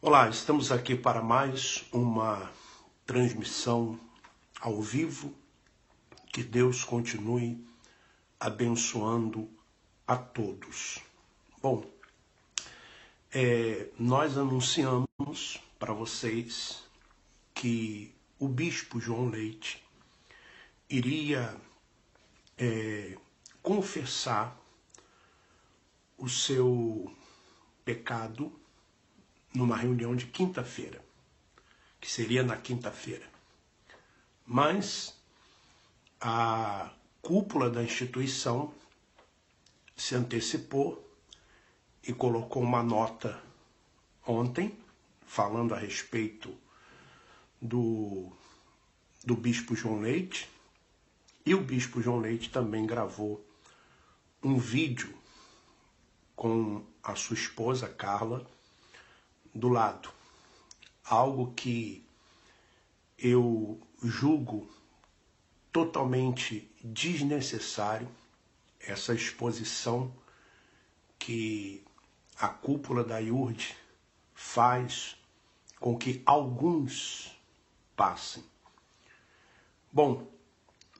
Olá, estamos aqui para mais uma transmissão ao vivo. Que Deus continue abençoando a todos. Bom, nós anunciamos para vocês que o bispo João Leite iria confessar o seu pecado numa reunião de quinta-feira, que seria na quinta-feira. Mas a cúpula da instituição se antecipou e colocou uma nota ontem, falando a respeito do bispo João Leite, e o bispo João Leite também gravou um vídeo com a sua esposa, Carla, do lado. Algo que eu julgo totalmente desnecessário, essa exposição que a cúpula da IURD faz com que alguns passem. Bom,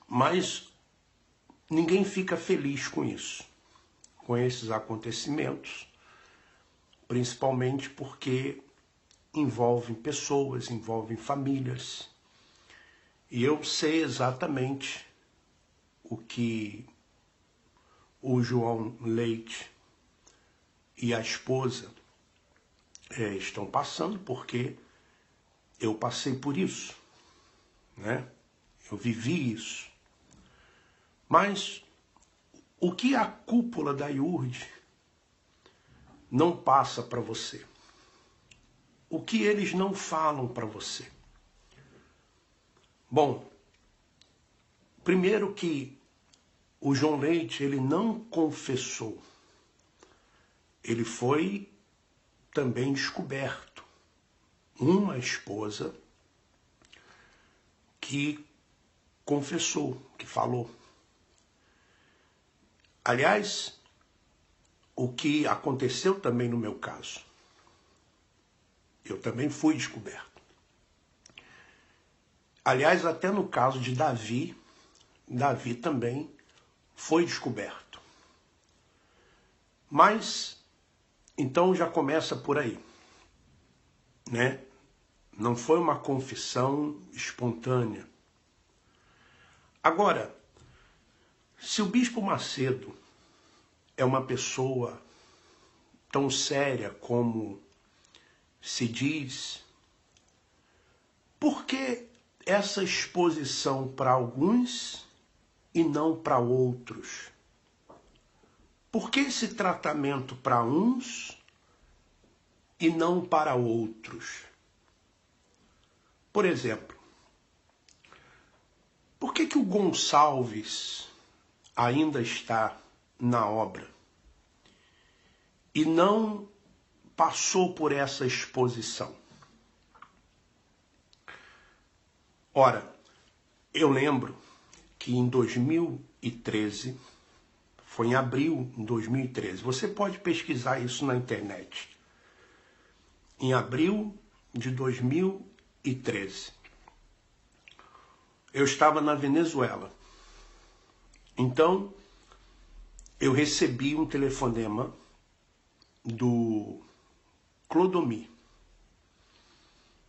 mas ninguém fica feliz com isso, com esses acontecimentos, principalmente porque envolvem pessoas, envolvem famílias. E eu sei exatamente o que o João Leite e a esposa estão passando, porque eu passei por isso, né? Eu vivi isso. Mas o que a cúpula da IURD não passa para você? O que eles não falam para você? Bom, primeiro que o João Leite, ele não confessou. Ele foi também descoberto. Uma esposa que confessou, que falou. Aliás, o que aconteceu também no meu caso. Eu também fui descoberto. Aliás, até no caso de Davi também foi descoberto. Mas, então já começa por aí, né? Não foi uma confissão espontânea. Agora, se o Bispo Macedo é uma pessoa tão séria como se diz, por que essa exposição para alguns e não para outros? Por que esse tratamento para uns e não para outros? Por exemplo, por que o Gonçalves ainda está na obra e não passou por essa exposição? Ora, eu lembro que em 2013, foi em abril de 2013, você pode pesquisar isso na internet. Em abril de 2013, eu estava na Venezuela. Então, eu recebi um telefonema do Clodomir,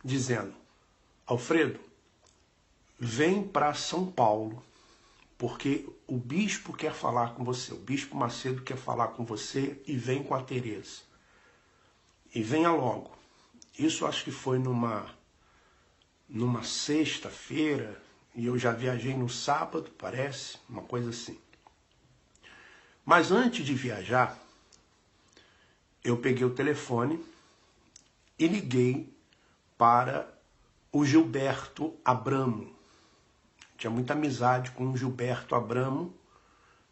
dizendo: Alfredo, vem para São Paulo, porque o bispo quer falar com você, o bispo Macedo quer falar com você, e vem com a Tereza. E venha logo. Isso acho que foi numa sexta-feira, e eu já viajei no sábado, parece, uma coisa assim. Mas antes de viajar, eu peguei o telefone e liguei para o Gilberto Abramo. Tinha muita amizade com o Gilberto Abramo,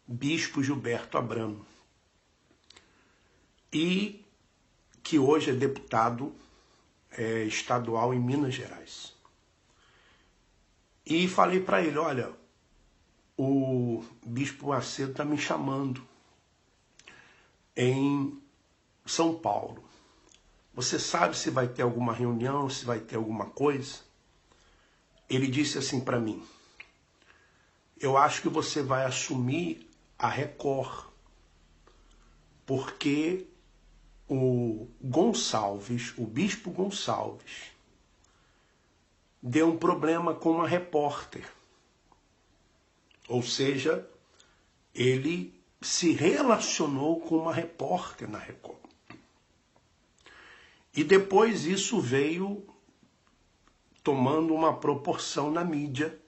bispo Gilberto Abramo, e que hoje é deputado estadual em Minas Gerais. E falei para ele: olha, o bispo Macedo está me chamando em São Paulo. você sabe se vai ter alguma reunião, se vai ter alguma coisa? Ele disse assim para mim: eu acho que você vai assumir a Record, porque o Gonçalves, o bispo Gonçalves, deu um problema com uma repórter. Ou seja, ele se relacionou com uma repórter na Record. E depois isso veio tomando uma proporção na mídia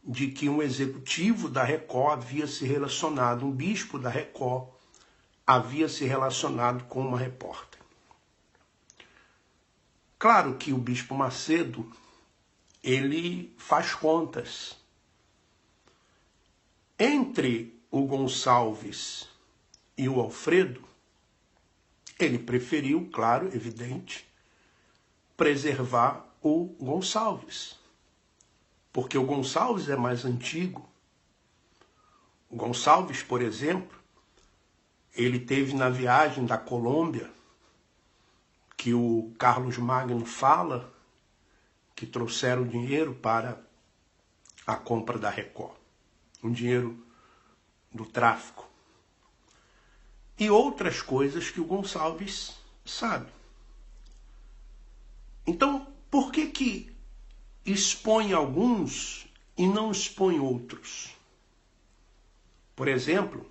de que um executivo da Record havia se relacionado, um bispo da Record havia se relacionado com uma repórter. Claro que o bispo Macedo, ele faz contas. Entre o Gonçalves e o Alfredo, ele preferiu, claro, evidente, preservar o Gonçalves. Porque o Gonçalves é mais antigo. O Gonçalves, por exemplo, ele teve na viagem da Colômbia, que o Carlos Magno fala, que trouxeram dinheiro para a compra da Record. Um dinheiro do tráfico. E outras coisas que o Gonçalves sabe. Então, por que expõe alguns e não expõe outros? Por exemplo,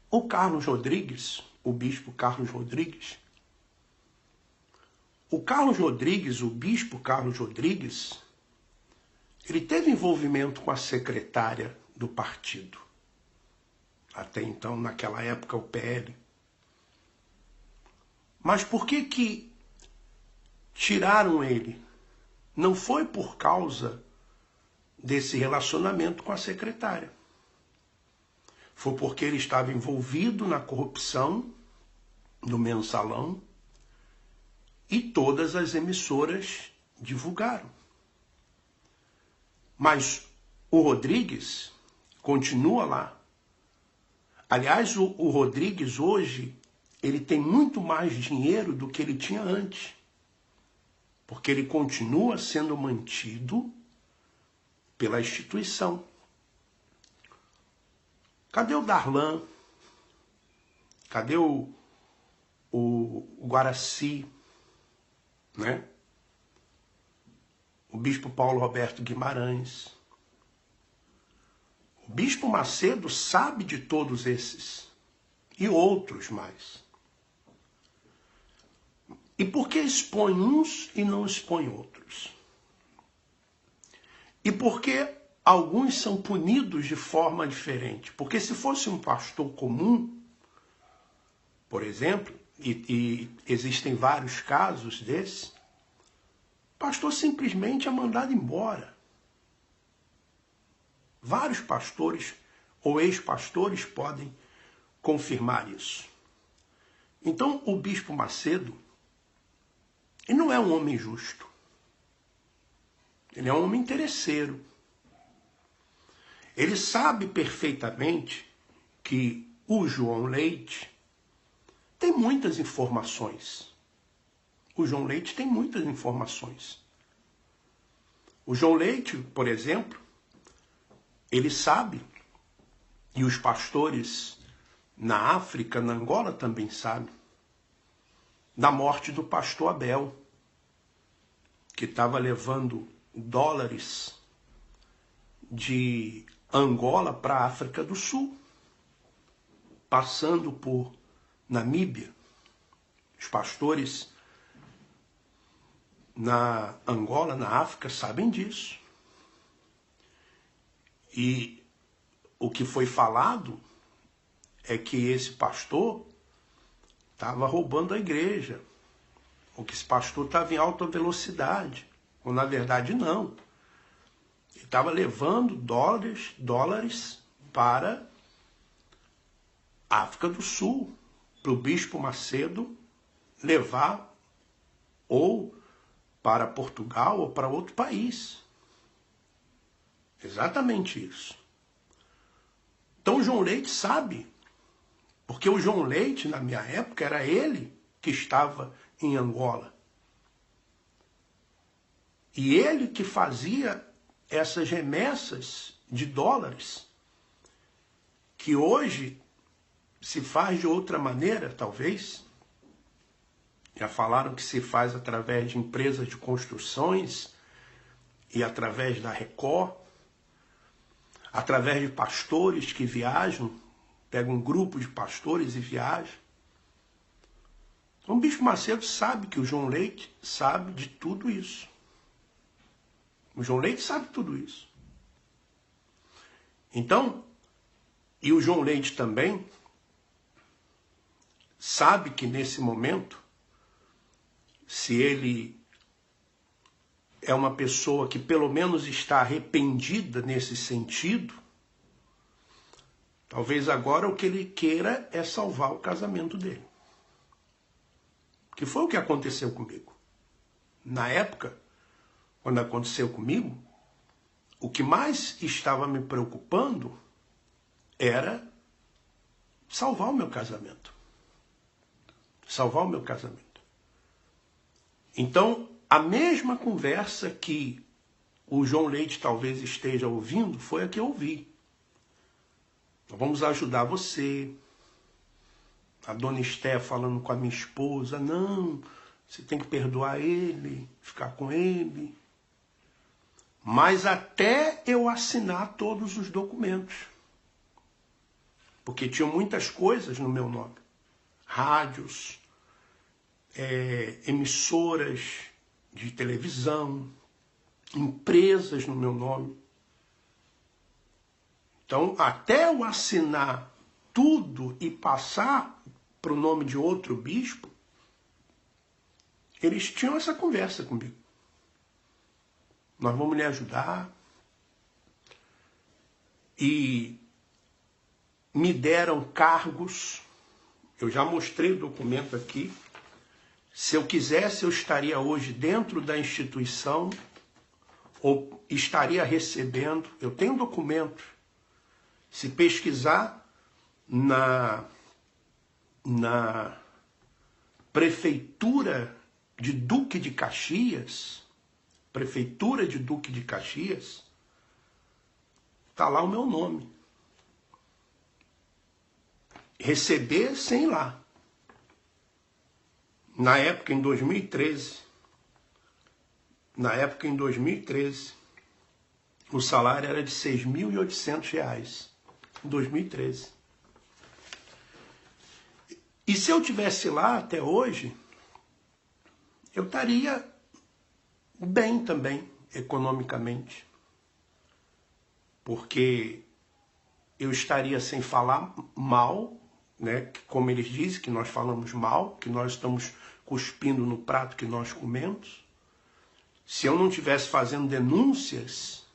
o Carlos Rodrigues, o bispo Carlos Rodrigues. O Carlos Rodrigues, o bispo Carlos Rodrigues, ele teve envolvimento com a secretária do partido. Até então, naquela época, o PL. Mas por que tiraram ele? Não foi por causa desse relacionamento com a secretária. Foi porque ele estava envolvido na corrupção do Mensalão e todas as emissoras divulgaram. Mas o Rodrigues continua lá. Aliás, o Rodrigues hoje, ele tem muito mais dinheiro do que ele tinha antes. Porque ele continua sendo mantido pela instituição. Cadê o Darlan? Cadê o Guaraci? Né? O bispo Paulo Roberto Guimarães. O bispo Macedo sabe de todos esses e outros mais. E por que expõe uns e não expõe outros? E por que alguns são punidos de forma diferente? Porque se fosse um pastor comum, por exemplo, e existem vários casos desses, o pastor simplesmente é mandado embora. Vários pastores ou ex-pastores podem confirmar isso. Então, o bispo Macedo, ele não é um homem justo. Ele é um homem interesseiro. Ele sabe perfeitamente que o João Leite tem muitas informações. O João Leite tem muitas informações. O João Leite, por exemplo, ele sabe, e os pastores na África, na Angola também sabem, da morte do pastor Abel, que estava levando dólares de Angola para a África do Sul, passando por Namíbia. Os pastores na Angola, na África, sabem disso. E o que foi falado é que esse pastor estava roubando a igreja, ou que esse pastor estava em alta velocidade, ou na verdade não. Ele estava levando dólares para a África do Sul, para o bispo Macedo levar ou para Portugal ou para outro país. Exatamente isso. Então o João Leite sabe, porque o João Leite, na minha época, era ele que estava em Angola. E ele que fazia essas remessas de dólares, que hoje se faz de outra maneira, talvez. Já falaram que se faz através de empresas de construções e através da Record, através de pastores que viajam, pegam um grupo de pastores e viajam. Então o Bispo Macedo sabe que o João Leite sabe de tudo isso. O João Leite sabe tudo isso. Então, e o João Leite também sabe que nesse momento, se ele é uma pessoa que pelo menos está arrependida nesse sentido, talvez agora o que ele queira é salvar o casamento dele. Que foi o que aconteceu comigo. Na época, quando aconteceu comigo, o que mais estava me preocupando era salvar o meu casamento. Salvar o meu casamento. Então, a mesma conversa que o João Leite talvez esteja ouvindo foi a que eu ouvi. Nós vamos ajudar você. A dona Esté falando com a minha esposa, não, você tem que perdoar ele, ficar com ele. Mas até eu assinar todos os documentos. Porque tinham muitas coisas no meu nome. Rádios, emissoras de televisão, empresas no meu nome. Então, até eu assinar tudo e passar para o nome de outro bispo, eles tinham essa conversa comigo. Nós vamos lhe ajudar. E me deram cargos. Eu já mostrei o documento aqui. Se eu quisesse, eu estaria hoje dentro da instituição ou estaria recebendo. Eu tenho documento. Se pesquisar na prefeitura de Duque de Caxias, está lá o meu nome. Receber sem ir lá. Na época, em 2013, o salário era de R$ 6.800, em 2013. E se eu tivesse lá até hoje, eu estaria bem também, economicamente. Porque eu estaria sem falar mal, né? Como eles dizem, que nós falamos mal, que nós estamos cuspindo no prato que nós comemos. Se eu não estivesse fazendo denúncias,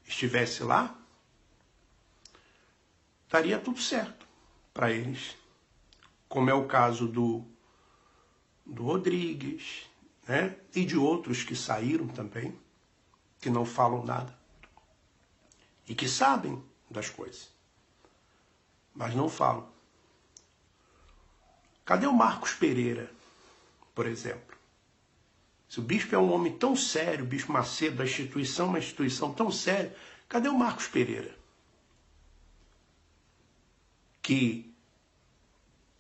estivesse lá, estaria tudo certo para eles. Como é o caso do Rodrigues, né? E de outros que saíram também, que não falam nada. E que sabem das coisas, mas não falam. Cadê o Marcos Pereira, por exemplo? Se o bispo é um homem tão sério, o Bispo Macedo, da instituição, uma instituição tão séria, cadê o Marcos Pereira? Que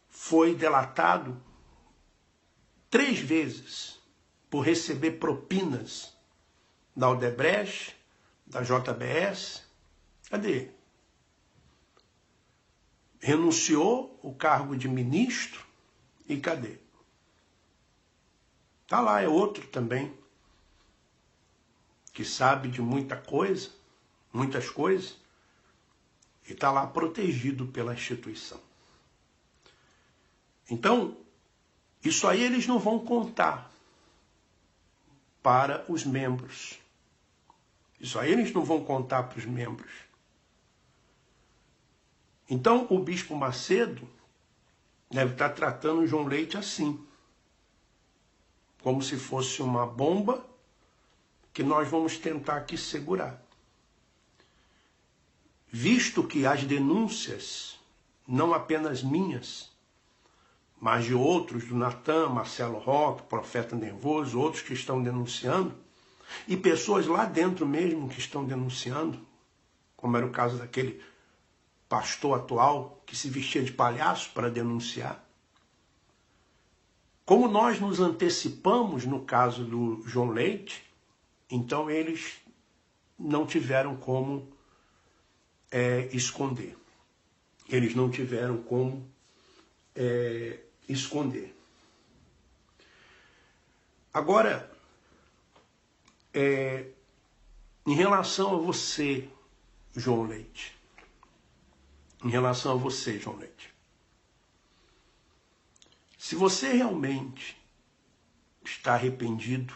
foi delatado 3 vezes por receber propinas da Odebrecht, da JBS. Cadê? Renunciou o cargo de ministro e cadê? Tá lá, é outro também, que sabe de muitas coisas, e está lá protegido pela instituição. Então, isso aí eles não vão contar para os membros. Isso aí eles não vão contar para os membros. Então, o Bispo Macedo deve estar tratando o João Leite assim, como se fosse uma bomba que nós vamos tentar aqui segurar. Visto que as denúncias, não apenas minhas, mas de outros, do Natan, Marcelo Roque, Profeta Nervoso, outros que estão denunciando, e pessoas lá dentro mesmo que estão denunciando, como era o caso daquele pastor atual que se vestia de palhaço para denunciar. Como nós nos antecipamos no caso do João Leite, então eles não tiveram como esconder. Eles não tiveram como esconder. Agora, em relação a você, João Leite, se você realmente está arrependido,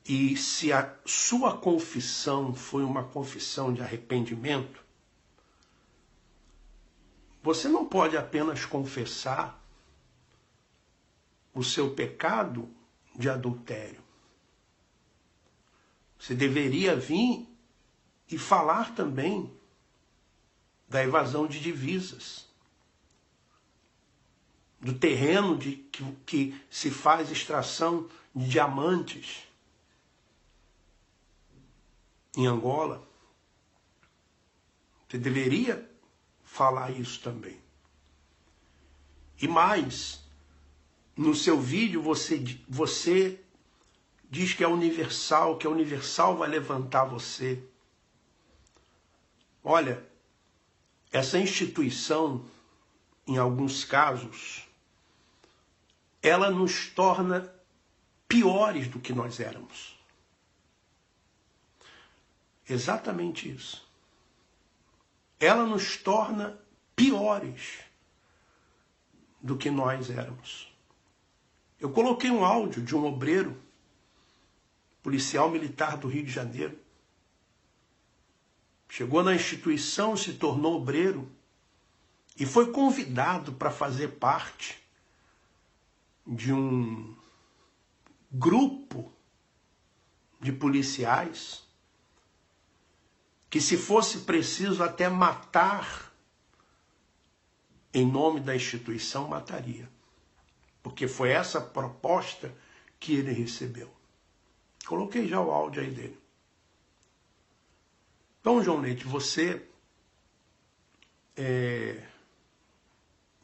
e se a sua confissão foi uma confissão de arrependimento, você não pode apenas confessar o seu pecado de adultério. Você deveria vir e falar também da evasão de divisas, do terreno que se faz extração de diamantes em Angola. Você deveria falar isso também. E mais, no seu vídeo você diz que a Universal vai levantar você. Olha, essa instituição, em alguns casos, ela nos torna piores do que nós éramos. Exatamente isso. Ela nos torna piores do que nós éramos. Eu coloquei um áudio de um obreiro, policial militar do Rio de Janeiro. Chegou na instituição, se tornou obreiro e foi convidado para fazer parte de um grupo de policiais que, se fosse preciso até matar em nome da instituição, mataria. Porque foi essa proposta que ele recebeu. Coloquei já o áudio aí dele. Então, João Leite, você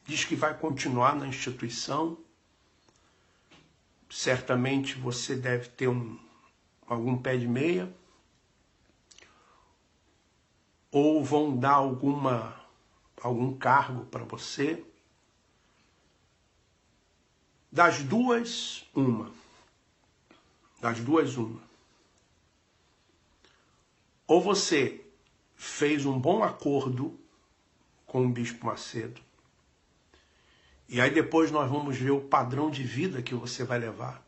diz que vai continuar na instituição. Certamente você deve ter algum pé de meia. Ou vão dar algum cargo para você. Das duas, uma. Ou você fez um bom acordo com o Bispo Macedo, e aí depois nós vamos ver o padrão de vida que você vai levar.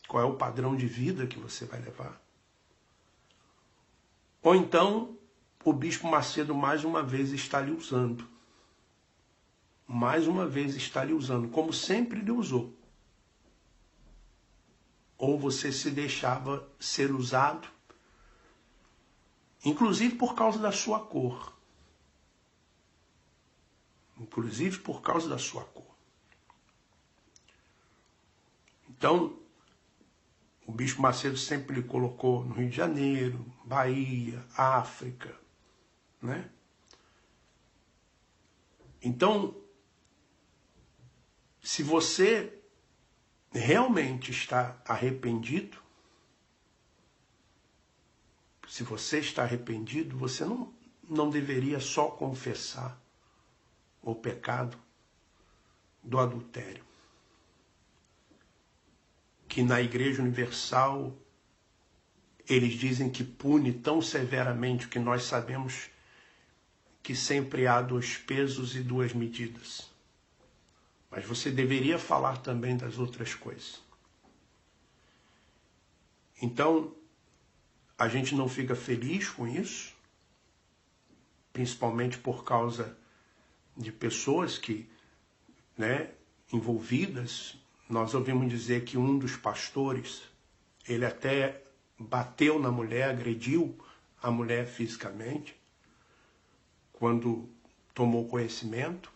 Qual é o padrão de vida que você vai levar? Ou então o Bispo Macedo mais uma vez está lhe usando. Mais uma vez está lhe usando, como sempre lhe usou. Ou você se deixava ser usado, inclusive por causa da sua cor. Inclusive por causa da sua cor. Então, o Bispo Macedo sempre lhe colocou no Rio de Janeiro, Bahia, África, né? Então, se você realmente está arrependido, você não deveria só confessar o pecado do adultério, que na Igreja Universal eles dizem que pune tão severamente, que nós sabemos que sempre há 2 pesos e 2 medidas. Mas você deveria falar também das outras coisas. Então, a gente não fica feliz com isso, principalmente por causa de pessoas que, envolvidas. Nós ouvimos dizer que um dos pastores, ele até bateu na mulher, agrediu a mulher fisicamente, quando tomou conhecimento.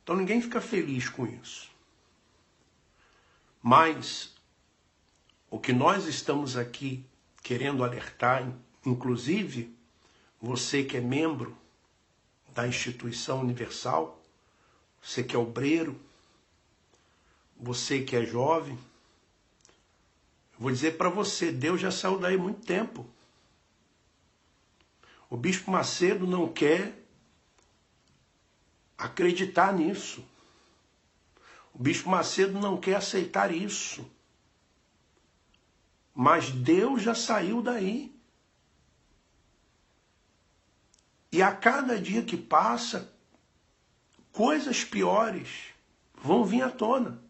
Então ninguém fica feliz com isso. Mas o que nós estamos aqui querendo alertar, inclusive você que é membro da instituição universal, você que é obreiro, você que é jovem, eu vou dizer para você, Deus já saiu daí há muito tempo. O Bispo Macedo não quer acreditar nisso. O Bispo Macedo não quer aceitar isso. Mas Deus já saiu daí. E a cada dia que passa, coisas piores vão vir à tona.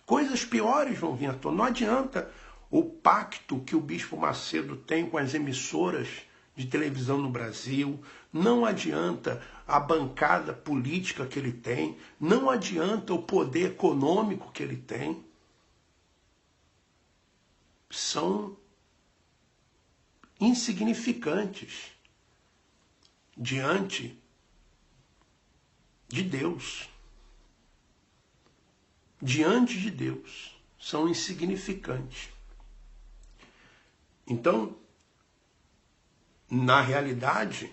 Coisas piores vão vir à tona. Não adianta o pacto que o Bispo Macedo tem com as emissoras de televisão no Brasil, não adianta a bancada política que ele tem, não adianta o poder econômico que ele tem. São insignificantes diante de Deus. Diante de Deus, são insignificantes. Então, na realidade,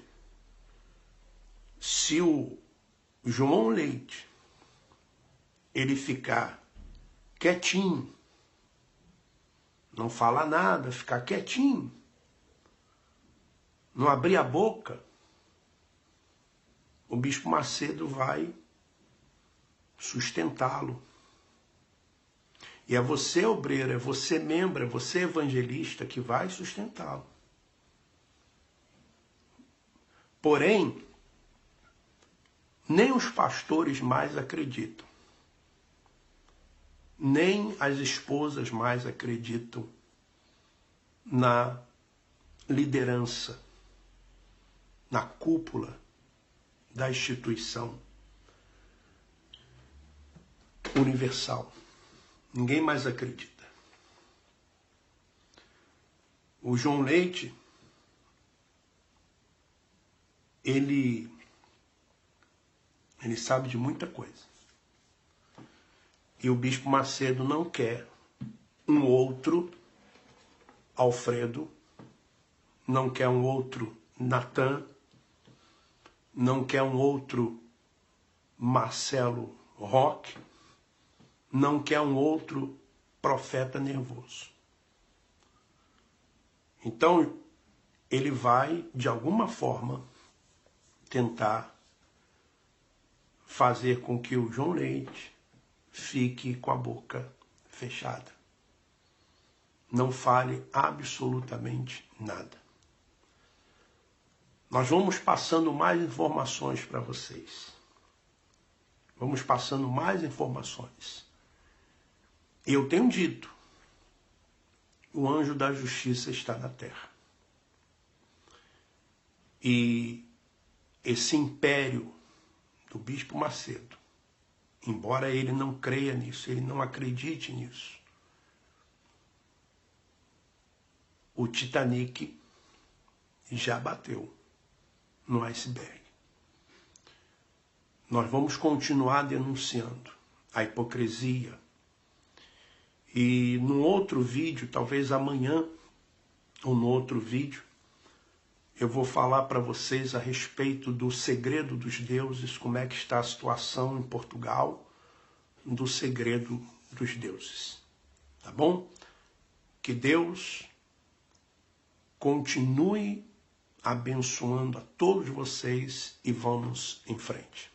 se o João Leite ele ficar quietinho, não falar nada, ficar quietinho, não abrir a boca, o Bispo Macedo vai sustentá-lo. E é você, obreiro, é você, membro, é você, evangelista, que vai sustentá-lo. Porém, nem os pastores mais acreditam. Nem as esposas mais acreditam na liderança, na cúpula da instituição universal. Ninguém mais acredita. O João Leite, ele sabe de muita coisa. E o Bispo Macedo não quer um outro Alfredo, não quer um outro Natan, não quer um outro Marcelo Roque, não quer um outro profeta nervoso. Então, ele vai, de alguma forma, tentar fazer com que o João Leite fique com a boca fechada. Não fale absolutamente nada. Nós vamos passando mais informações para vocês. Vamos passando mais informações. Eu tenho dito, o anjo da justiça está na terra. E esse império do Bispo Macedo, embora ele não creia nisso, ele não acredite nisso, o Titanic já bateu no iceberg. Nós vamos continuar denunciando a hipocrisia. E num outro vídeo, talvez amanhã, ou no outro vídeo, eu vou falar para vocês a respeito do segredo dos deuses, como é que está a situação em Portugal, do segredo dos deuses. Tá bom? Que Deus continue abençoando a todos vocês e vamos em frente.